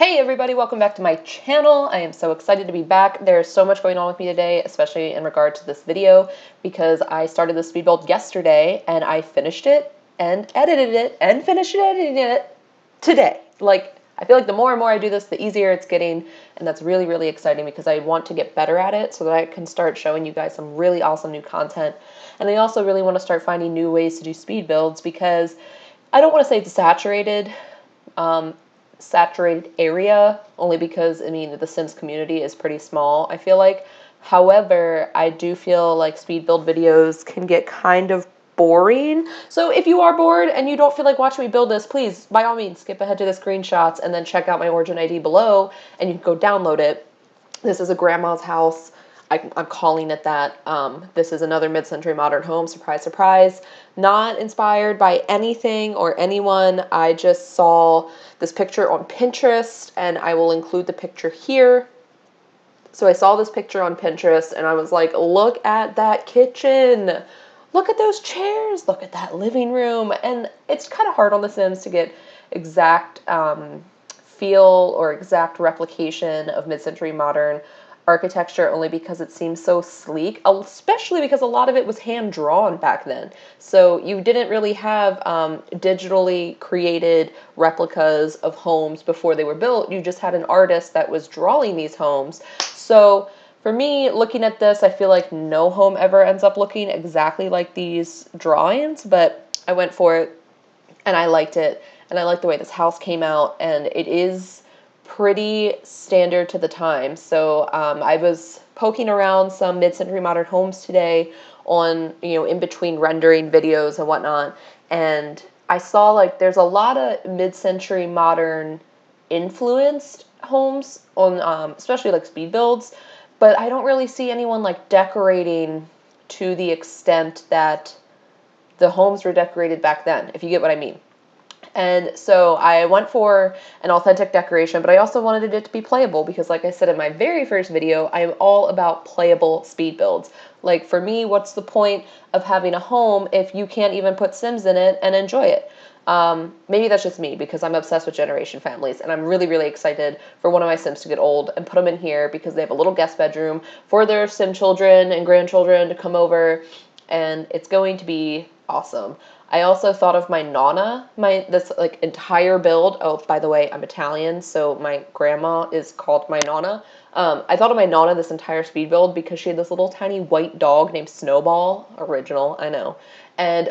Hey everybody, welcome back to my channel. I am so excited to be back. There's so much going on with me today, especially in regard to this video, because I started the speed build yesterday and I finished it and edited it and finished editing it today. I feel like the more and more I do this, the easier it's getting, and that's really, really exciting because I want to get better at it so that I can start showing you guys some really awesome new content. And I also really want to start finding new ways to do speed builds because I don't want to say it's saturated area, only because I mean the Sims community is pretty small, I feel like. However, I do feel like speed build videos can get kind of boring. So if you are bored and you don't feel like watching me build this, please by all means skip ahead to the screenshots and then check out my origin ID below and you can go download it. This is a grandma's house. I'm calling it that. This is another mid-century modern home. Surprise, surprise. Not inspired by anything or anyone. I just saw this picture on Pinterest, and I will include the picture here. So I saw this picture on Pinterest, and I was like, look at that kitchen. Look at those chairs. Look at that living room. And it's kind of hard on The Sims to get exact feel or exact replication of mid-century modern architecture, only because it seems so sleek, especially because a lot of it was hand drawn back then. So you didn't really have digitally created replicas of homes before they were built. You just had an artist that was drawing these homes. So for me, looking at this, I feel like no home ever ends up looking exactly like these drawings, but I went for it and I liked it. And I like the way this house came out, and it is pretty standard to the time. So I was poking around some mid-century modern homes today on, in between rendering videos and whatnot, and I saw like there's a lot of mid-century modern influenced homes on, especially like speed builds, but I don't really see anyone like decorating to the extent that the homes were decorated back then, if you get what I mean. And so I went for an authentic decoration, but I also wanted it to be playable because, like I said in my very first video, I am all about playable speed builds. Like, for me, what's the point of having a home if you can't even put Sims in it and enjoy it? Maybe that's just me because I'm obsessed with generation families, and I'm really, really excited for one of my Sims to get old and put them in here because they have a little guest bedroom for their Sim children and grandchildren to come over, and it's going to be awesome. I also thought of my Nonna, this like entire build. Oh, by the way, I'm Italian, so my grandma is called my Nonna. I thought of my Nonna this entire speed build because she had this little tiny white dog named Snowball. Original, I know. And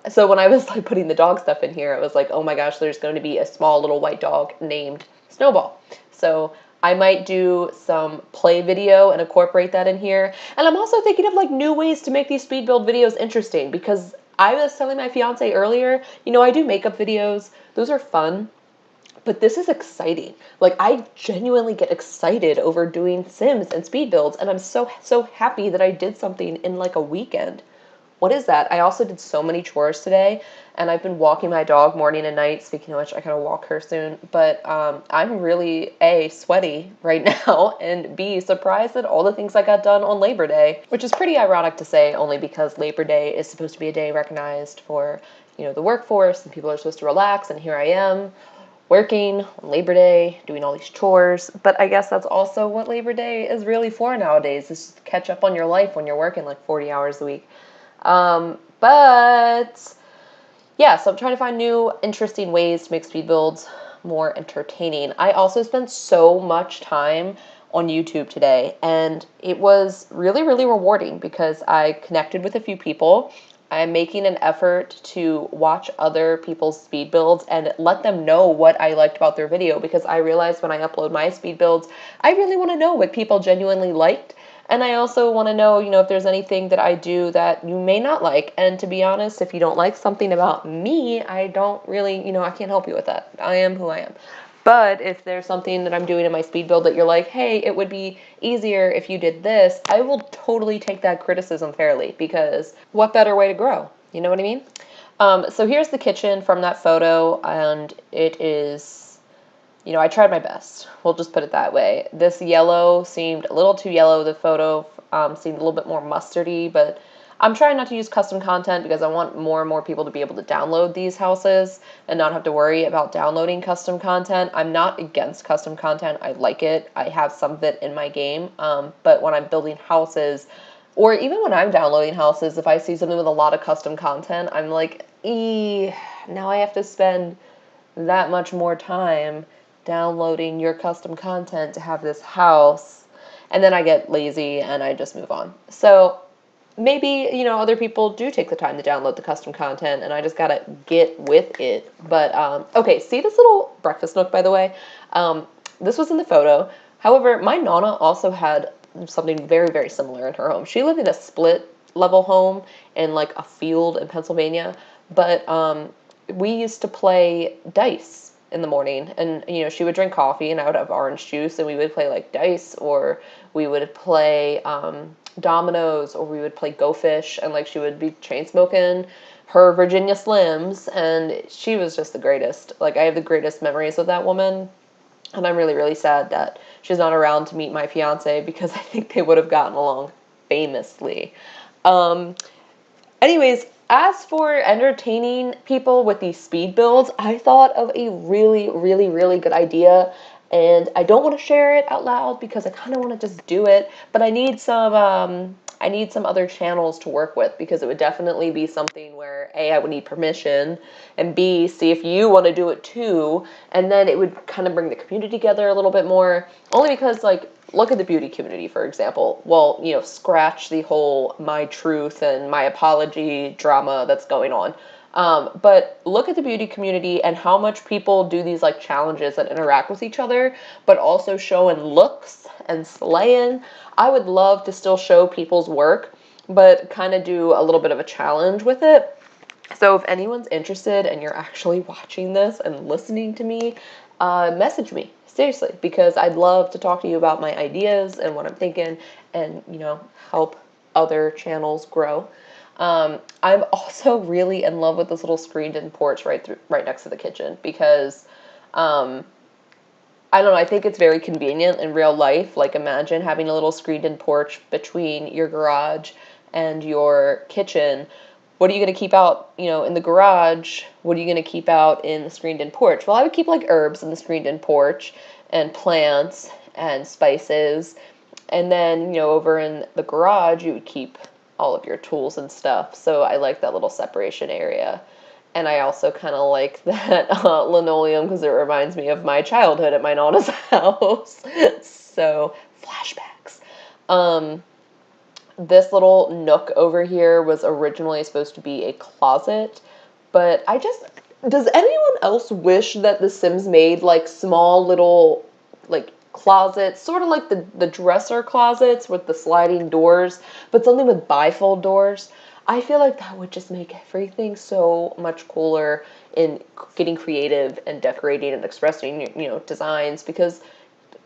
so when I was like putting the dog stuff in here, it was like, oh my gosh, there's going to be a small little white dog named Snowball. So I might do some play video and incorporate that in here. And I'm also thinking of like new ways to make these speed build videos interesting because I was telling my fiance earlier, I do makeup videos. Those are fun. But this is exciting. Like, I genuinely get excited over doing Sims and speed builds, and I'm so, so happy that I did something in like a weekend. What is that? I also did so many chores today, and I've been walking my dog morning and night. Speaking of which, I gotta walk her soon. But I'm really, A, sweaty right now, and B, surprised at all the things I got done on Labor Day, which is pretty ironic to say only because Labor Day is supposed to be a day recognized for, the workforce, and people are supposed to relax, and here I am working on Labor Day, doing all these chores. But I guess that's also what Labor Day is really for nowadays, is just to catch up on your life when you're working like 40 hours a week. But yeah, so I'm trying to find new interesting ways to make speed builds more entertaining. I also spent so much time on YouTube today, and it was really, really rewarding because I connected with a few people. I'm making an effort to watch other people's speed builds and let them know what I liked about their video, because I realized when I upload my speed builds, I really want to know what people genuinely liked. And I also want to know, if there's anything that I do that you may not like. And to be honest, if you don't like something about me, I don't really, I can't help you with that. I am who I am. But if there's something that I'm doing in my speed build that you're like, hey, it would be easier if you did this, I will totally take that criticism fairly, because what better way to grow? You know what I mean? So here's the kitchen from that photo, and it is, I tried my best. We'll just put it that way. This yellow seemed a little too yellow. The photo seemed a little bit more mustardy, but I'm trying not to use custom content because I want more and more people to be able to download these houses and not have to worry about downloading custom content. I'm not against custom content. I like it. I have some of it in my game. But when I'm building houses, or even when I'm downloading houses, if I see something with a lot of custom content, I'm like, now I have to spend that much more time downloading your custom content to have this house. And then I get lazy and I just move on. So maybe, other people do take the time to download the custom content and I just gotta get with it. But, okay, see this little breakfast nook, by the way? This was in the photo. However, my Nana also had something very, very similar in her home. She lived in a split level home in like a field in Pennsylvania, but we used to play dice in the morning, and she would drink coffee and I would have orange juice, and we would play like dice, or we would play dominoes, or we would play Go Fish, and like she would be chain smoking her Virginia Slims, and she was just the greatest. Like I have the greatest memories of that woman, and I'm really, really sad that she's not around to meet my fiance because I think they would have gotten along famously. Anyways, as for entertaining people with these speed builds, I thought of a really, really, really good idea, and I don't want to share it out loud because I kind of want to just do it, but I need some other channels to work with, because it would definitely be something where A, I would need permission, and B, see if you want to do it too, and then it would kind of bring the community together a little bit more, only because, like, look at the beauty community, for example. Well, scratch the whole my truth and my apology drama that's going on. But look at the beauty community and how much people do these like challenges that interact with each other, but also showing looks and slaying. I would love to still show people's work, but kind of do a little bit of a challenge with it. So if anyone's interested and you're actually watching this and listening to me, message me, seriously, because I'd love to talk to you about my ideas and what I'm thinking, and, help other channels grow. I'm also really in love with this little screened-in porch right next to the kitchen, because I don't know, I think it's very convenient in real life. Like, imagine having a little screened-in porch between your garage and your kitchen. What are you going to keep out, in the garage? What are you going to keep out in the screened-in porch? Well, I would keep, like, herbs in the screened-in porch, and plants, and spices. And then, over in the garage, you would keep all of your tools and stuff. So I like that little separation area. And I also kind of like that linoleum, because it reminds me of my childhood at my Nana's house. So, flashbacks. This little nook over here was originally supposed to be a closet, but does anyone else wish that The Sims made like small little like closets, sort of like the dresser closets with the sliding doors, but something with bifold doors? I feel like that would just make everything so much cooler in getting creative and decorating and expressing, designs, because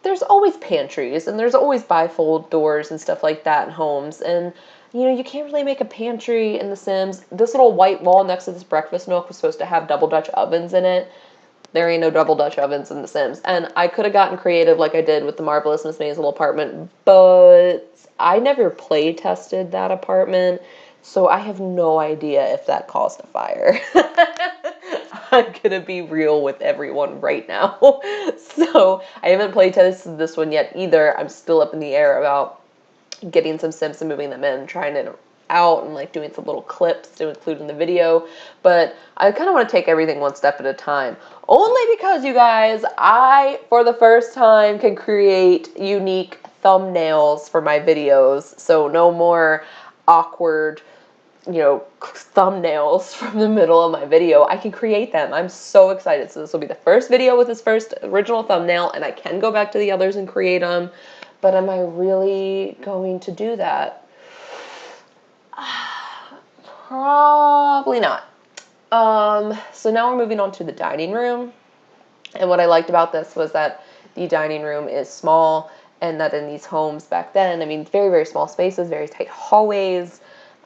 there's always pantries and there's always bifold doors and stuff like that in homes. And, you can't really make a pantry in The Sims. This little white wall next to this breakfast nook was supposed to have double Dutch ovens in it. There ain't no double Dutch ovens in The Sims. And I could have gotten creative like I did with the Marvelous Miss Maisel apartment, but I never play tested that apartment, so I have no idea if that caused a fire. I'm gonna be real with everyone right now. So I haven't play tested this one yet either. I'm still up in the air about getting some Sims and moving them in, trying it out, and like doing some little clips to include in the video. But I kind of want to take everything one step at a time, only because, you guys, I, for the first time, can create unique thumbnails for my videos. So no more awkward, thumbnails from the middle of my video. I can create them. I'm so excited. So this will be the first video with this first original thumbnail, and I can go back to the others and create them. But am I really going to do that? Probably not. So now we're moving on to the dining room. And what I liked about this was that the dining room is small, and that in these homes back then, very, very small spaces, very tight hallways.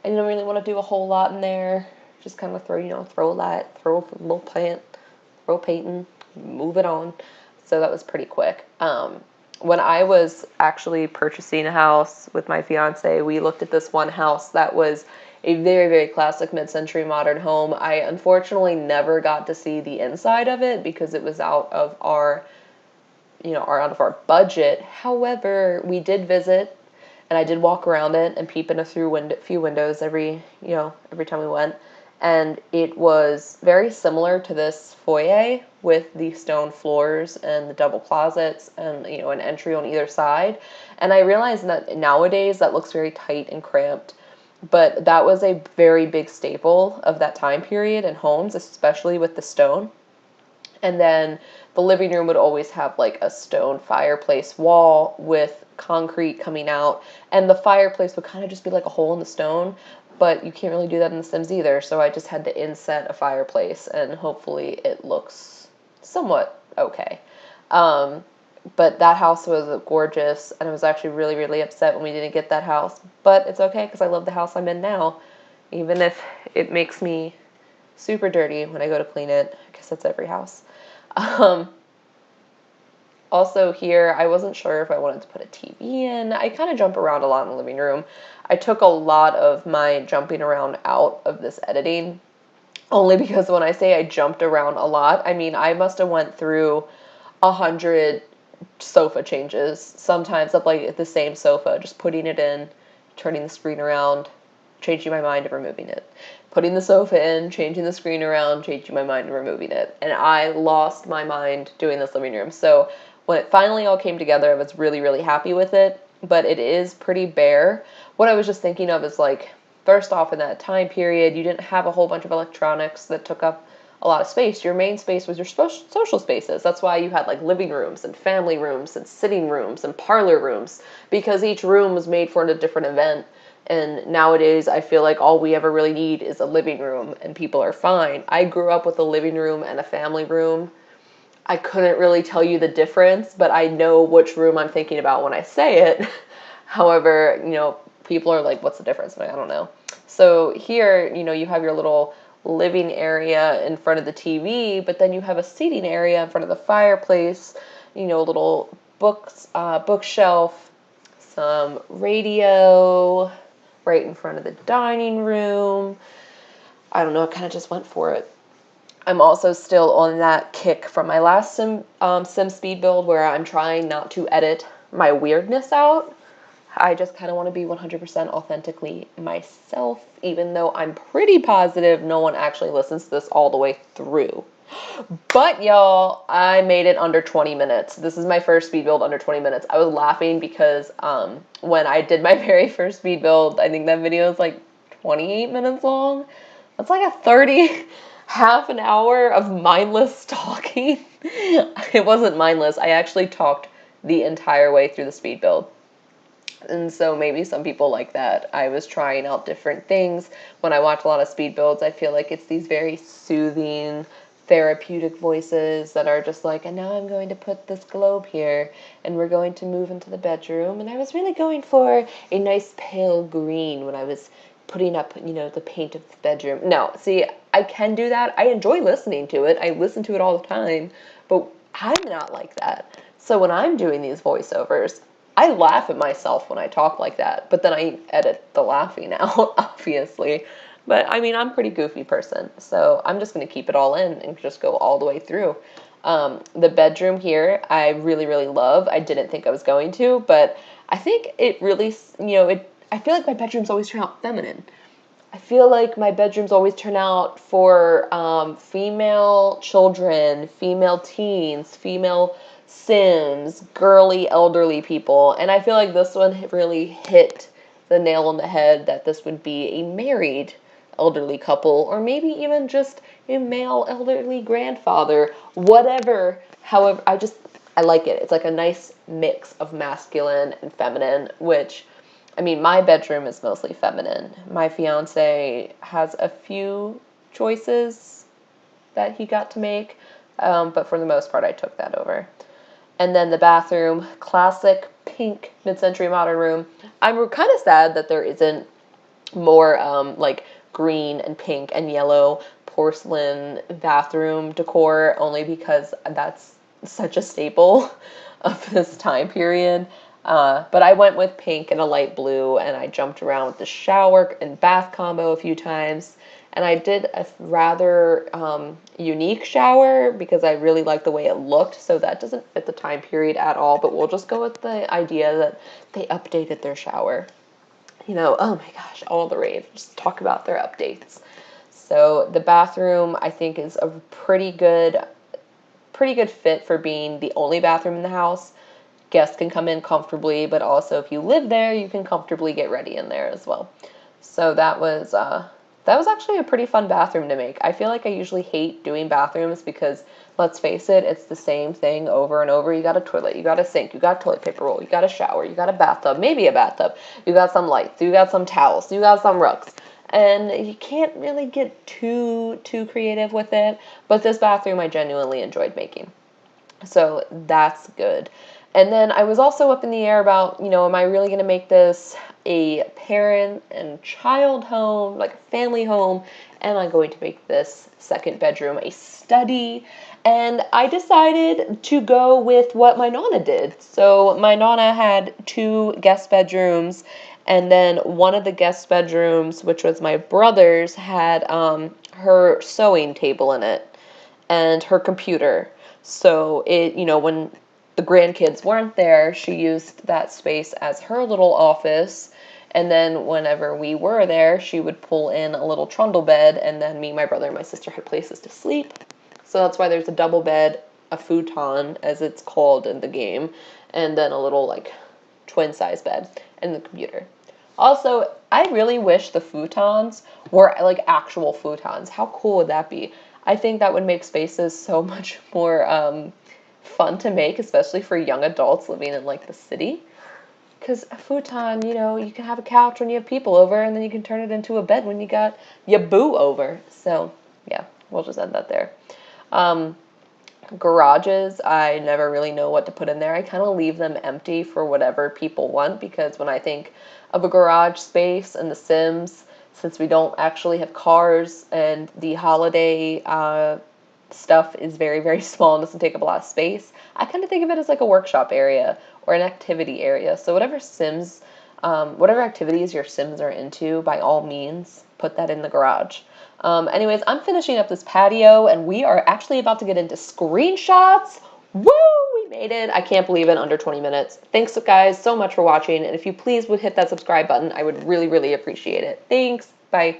I didn't really want to do a whole lot in there. Just kind of throw a light, throw a little plant, throw painting, move it on. So that was pretty quick. When I was actually purchasing a house with my fiance, we looked at this one house that was a very, very classic mid-century modern home. I unfortunately never got to see the inside of it because it was out of our, out of our budget. However, we did visit, and I did walk around it and peep in a few windows every time we went. And it was very similar to this foyer with the stone floors and the double closets and, an entry on either side. And I realized that nowadays that looks very tight and cramped, but that was a very big staple of that time period in homes, especially with the stone. And then the living room would always have like a stone fireplace wall with concrete coming out, and the fireplace would kind of just be like a hole in the stone, but you can't really do that in The Sims either, so I just had to inset a fireplace, and hopefully it looks somewhat okay. But that house was gorgeous, and I was actually really, really upset when we didn't get that house, but it's okay because I love the house I'm in now, even if it makes me super dirty when I go to clean it. I guess that's every house. Also here, I wasn't sure if I wanted to put a TV in. I kind of jump around a lot in the living room. I took a lot of my jumping around out of this editing, only because when I say I jumped around a lot, I mean, I must have went through 100 sofa changes, sometimes of like the same sofa, just putting it in, turning the screen around, changing my mind and removing it. Putting the sofa in, changing the screen around, changing my mind and removing it. And I lost my mind doing this living room. So when it finally all came together, I was really, really happy with it, but it is pretty bare. What I was just thinking of is like, first off, in that time period, you didn't have a whole bunch of electronics that took up a lot of space. Your main space was your social spaces. That's why you had like living rooms and family rooms and sitting rooms and parlor rooms, because each room was made for a different event. And nowadays, I feel like all we ever really need is a living room, and people are fine. I grew up with a living room and a family room. I couldn't really tell you the difference, but I know which room I'm thinking about when I say it. However, people are like, what's the difference? But I don't know. So here, you have your little living area in front of the TV, but then you have a seating area in front of the fireplace, a little bookshelf, some radio right in front of the dining room. I don't know, I kind of just went for it. I'm also still on that kick from my last Sim speed build where I'm trying not to edit my weirdness out. I just kind of want to be 100% authentically myself, even though I'm pretty positive no one actually listens to this all the way through. But y'all, I made it under 20 minutes. This is my first speed build under 20 minutes. I was laughing because when I did my very first speed build, I think that video is like 28 minutes long. That's like half an hour of mindless talking. It wasn't mindless. I actually talked the entire way through the speed build. And so maybe some people like that. I was trying out different things. When I watch a lot of speed builds, I feel like it's these very soothing, therapeutic voices that are just like, and now I'm going to put this globe here, and we're going to move into the bedroom. And I was really going for a nice pale green when I was putting up, the paint of the bedroom. No, see, I can do that. I enjoy listening to it. I listen to it all the time, but I'm not like that. So when I'm doing these voiceovers, I laugh at myself when I talk like that, but then I edit the laughing out, obviously. But I mean, I'm a pretty goofy person, so I'm just going to keep it all in and just go all the way through. The bedroom here, I really, really love. I didn't think I was going to, but I think it really, I feel like my bedrooms always turn out feminine. I feel like my bedrooms always turn out for female children, female teens, female Sims, girly, elderly people. And I feel like this one really hit the nail on the head that this would be a married elderly couple, or maybe even just a male elderly grandfather, whatever. However, I like it. It's like a nice mix of masculine and feminine, which, I mean, my bedroom is mostly feminine. My fiance has a few choices that he got to make, but for the most part, I took that over. And then the bathroom, classic pink mid-century modern room. I'm kind of sad that there isn't more like green and pink and yellow porcelain bathroom decor, only because that's such a staple of this time period. But I went with pink and a light blue, and I jumped around with the shower and bath combo a few times. And I did a rather unique shower because I really liked the way it looked. So that doesn't fit the time period at all, but we'll just go with the idea that they updated their shower. You know, oh my gosh, all the rave. Just talk about their updates. So the bathroom, I think, is a pretty good fit for being the only bathroom in the house. Guests can come in comfortably, but also if you live there, you can comfortably get ready in there as well. So that was actually a pretty fun bathroom to make. I feel like I usually hate doing bathrooms because, let's face it, it's the same thing over and over. You got a toilet, you got a sink, you got toilet paper roll, you got a shower, you got a bathtub, maybe a bathtub, you got some lights, you got some towels, you got some rugs. And you can't really get too creative with it. But this bathroom I genuinely enjoyed making. So that's good. And then I was also up in the air about, am I really going to make this a parent and child home, like a family home? Am I going to make this second bedroom a study? And I decided to go with what my Nana did. So my Nana had 2 guest bedrooms, and then one of the guest bedrooms, which was my brother's, had her sewing table in it and her computer. So it, when the grandkids weren't there, she used that space as her little office. And then whenever we were there, she would pull in a little trundle bed, and then me, my brother, and my sister had places to sleep. So that's why there's a double bed, a futon, as it's called in the game, and then a little, like, twin-size bed and the computer. Also, I really wish the futons were, like, actual futons. How cool would that be? I think that would make spaces so much more fun to make, especially for young adults living in, like, the city. Because a futon, you can have a couch when you have people over, and then you can turn it into a bed when you got your boo over. So, yeah, we'll just end that there. Garages, I never really know what to put in there. I kind of leave them empty for whatever people want, because when I think of a garage space in The Sims, since we don't actually have cars and the holiday stuff is very, very small and doesn't take up a lot of space, I kind of think of it as like a workshop area or an activity area. So whatever activities your Sims are into, by all means, put that in the garage. Anyways, I'm finishing up this patio, and we are actually about to get into screenshots. Woo! We made it. I can't believe it, under 20 minutes. Thanks, guys, so much for watching, and if you please would hit that subscribe button, I would really, really appreciate it. Thanks. Bye.